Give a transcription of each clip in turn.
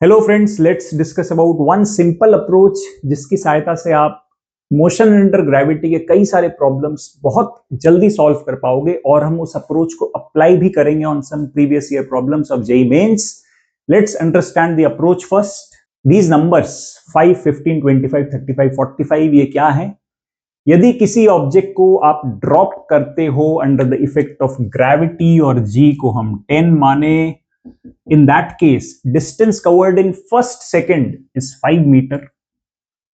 Hello friends, let's discuss about one simple approach जिसकी सहायता से आप मोशन अंडर ग्रेविटी के कई सारे प्रॉब्लम्स बहुत जल्दी सॉल्व कर पाओगे और हम उस अप्रोच को अप्लाई भी करेंगे on some previous year problems of JEE Mains. Let's understand the approach first. These numbers 5, 15, 25, 35, 45 ये क्या है? यदि किसी ऑब्जेक्ट को आप ड्रॉप करते हो under the effect of gravity और जी को हम 10 माने, in that case distance covered in first second is 5 meter,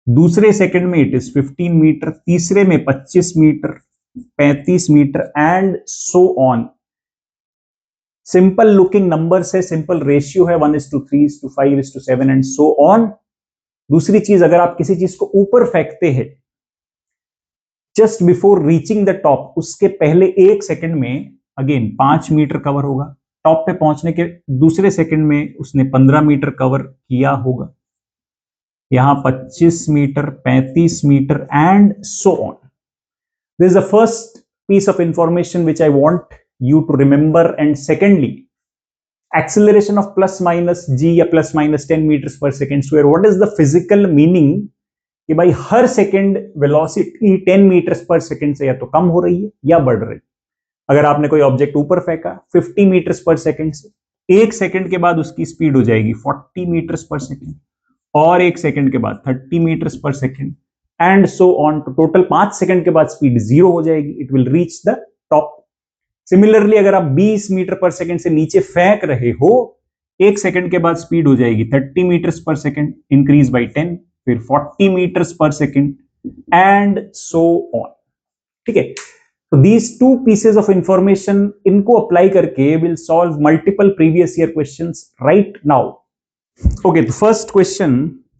दूसरे सेकंड में इट इज 15 मीटर, तीसरे में 25 meter, 35 meter and so on. Simple looking numbers है, सिंपल रेशियो है 1:3:5:7 एंड सो ऑन। दूसरी चीज, अगर आप किसी चीज को ऊपर फेंकते हैं just before reaching the top, उसके पहले एक सेकंड में अगेन 5 मीटर कवर होगा, टॉप पे पहुंचने के दूसरे सेकंड में उसने 15 मीटर कवर किया होगा, यहां 25 meter, 35 meter and so on. This is the first piece of information which I want you to remember. And secondly, acceleration of plus minus g या plus minus 10 meters per second square, what is the physical meaning कि भाई हर second velocity 10 meters per second से या तो कम हो रही है या बढ़ रही है। अगर आपने कोई ऑब्जेक्ट ऊपर फेंका 50 मीटर्स पर सेकंड से, एक सेकंड के बाद उसकी स्पीड हो जाएगी 40 मीटर्स पर सेकंड, और एक सेकंड के बाद 30 metres per second and so on. Total 5 second के बाद स्पीड 0 हो जाएगी, it will reach the top. Similarly अगर आप 20 मीटर पर सेकंड से नीचे फेंक रहे हो, एक सेकंड के बाद स्पीड हो जाएगी 30 metres per second, increase by 10, फिर 40 metres per second and so on. ठीक है, so these two pieces of information इनको अप्लाई करके will solve multiple previous year questions right now. Okay, the first question,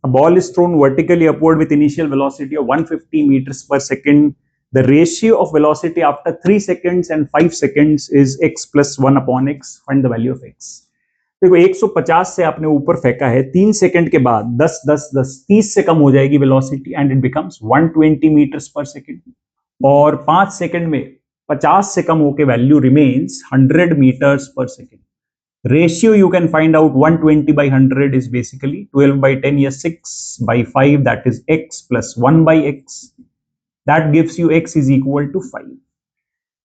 a ball is thrown vertically upward with initial velocity of 150 meters per second. The ratio of velocity after 3 seconds and 5 seconds is x plus 1 upon x. Find the value of x. देखो 150 से आपने ऊपर फेंका है, 3 second के बाद 10 10 10 30 से कम हो जाएगी velocity and it becomes 120 meters per second, और 5 सेकंड में 50 से कम होकर value remains 100 meters per second. Ratio you can find out 120/100 is basically 12/10 या 6/5, that is x plus 1/x. That gives you x is equal to 5.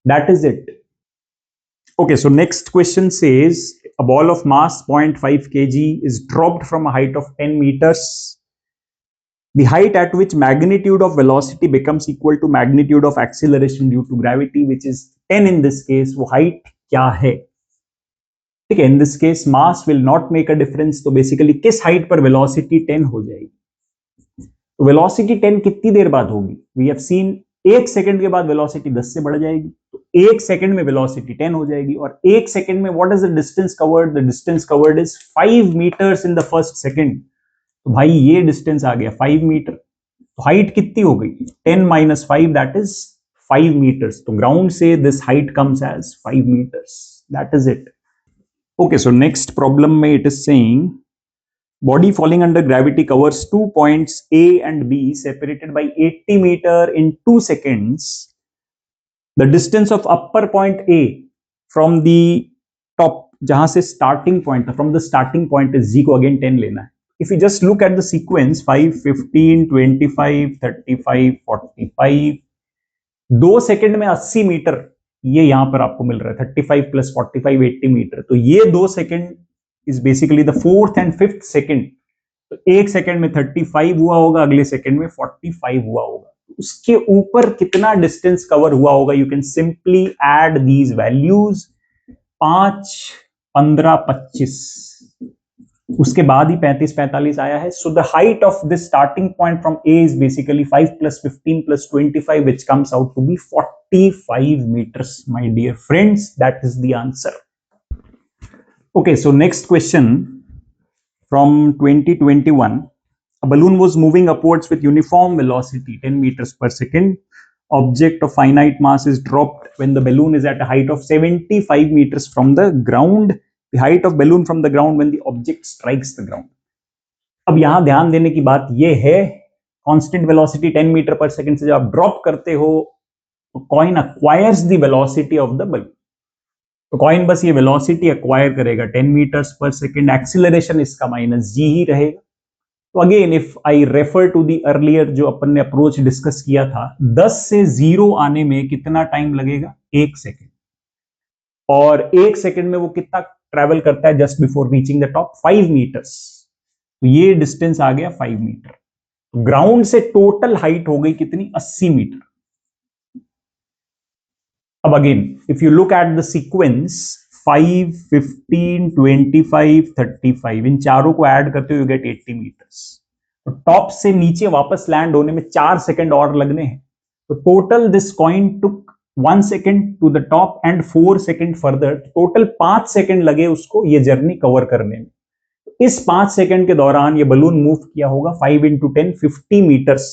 That is it. Okay, so next question says a ball of mass 0.5 kg is dropped from a height of 10 meters. The height at which magnitude of velocity becomes equal to magnitude of acceleration due to gravity, which is 10 in this case. वो height क्या है? ठीक है, in this case mass will not make a difference, तो basically किस height पर velocity 10 हो जाएगी? तो velocity 10 कितनी देर बाद होगी? We have seen एक सेकंड के बाद वेलोसिटी 10 से बढ़ जाएगी, तो एक सेकंड में वेलोसिटी 10 हो जाएगी, और एक सेकंड में what is the distance covered? The distance covered is 5 meters in the first second. तो भाई ये डिस्टेंस आ गया 5 मीटर, तो हाइट कितनी हो गई? 10 minus 5, दैट इज 5 मीटर्स। तो ग्राउंड से this height comes as 5 metres, that is it. Okay, so next problem में it is saying body falling under gravity covers 2 points A and B separated by 80 meter in 2 seconds. The distance of upper point A from the top, जहां से starting point था, from the starting point is G को again 10 लेना है। If you just look at the sequence 5, 15, 25, 35, 45, 2 second में 80 metre ये यहां पर आपको मिल रहा है, 35 plus 45 80 मीटर। तो ये 2 second is basically the 4th and 5th second. तो एक सेकंड में 35 हुआ होगा, अगले सेकंड में 45 हुआ होगा। उसके ऊपर कितना डिस्टेंस कवर हुआ होगा? You can simply add these values, 5, 15, 25, उसके बाद ही 35 45 आया है। So the height of this starting point from A is basically 5 plus 15 plus 25, which comes out to be 45 meters, my dear friends. That is the answer. Okay, so next question from 2021. A balloon was moving upwards with uniform velocity 10 meters per second. Object of finite mass is dropped when the balloon is at a height of 75 meters from the ground. The height of balloon from the ground when the object strikes the ground. अब यहां ध्यान देने की बात यह है, constant velocity 10 meter per second से जब आप ड्रॉप करते हो तो coin acquires the velocity of the balloon. तो कॉइन बस ये वेलोसिटी एक्वायर करेगा 10 मीटर्स पर सेकेंड, एक्सीलरेशन इसका माइनस जी ही रहेगा। तो again if I refer to the earlier जो अपन ने अप्रोच डिस्कस किया था, 10 से 0 आने में कितना टाइम लगेगा? 1 सेकेंड। और 1 सेकेंड में वो कितना ट्रेवल करता है just before reaching the top? 5 metres. तो ये डिस्टेंस आ गया 5 मीटर। ग्राउंड से टोटल हाइट हो गई कितनी? 80 मीटर। अब again if you look at the sequence 5, 15, 25, 35, इन चारों को ऐड करते हो यू गेट 80 मीटर्स। तो टॉप से नीचे वापस लैंड होने में 4 सेकंड और लगने हैं। तो total this coin took 1 second to the top and 4 second further. Total 5 second लगे उसको ये जर्नी कवर करने में। इस 5 सेकंड के दौरान ये बलून मूव किया होगा 5 into 10, 50 मीटर्स।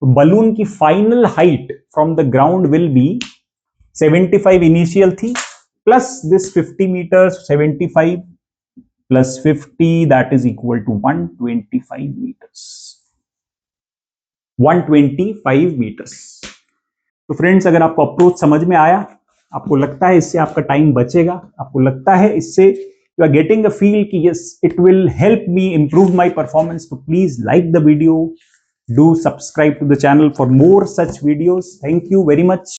तो बलून की final height from the ground will be 75 initial थी, plus this 50 meters, 75 plus 50 that is equal to 125 meters. 125 meters. तो फ्रेंड्स अगर आपको अप्रोच समझ में आया, आपको लगता है इससे आपका टाइम बचेगा, आपको लगता है इससे you are getting a feel कि yes it will help me improve my performance, तो please like the video, do subscribe to the channel for more such videos. Thank you very much.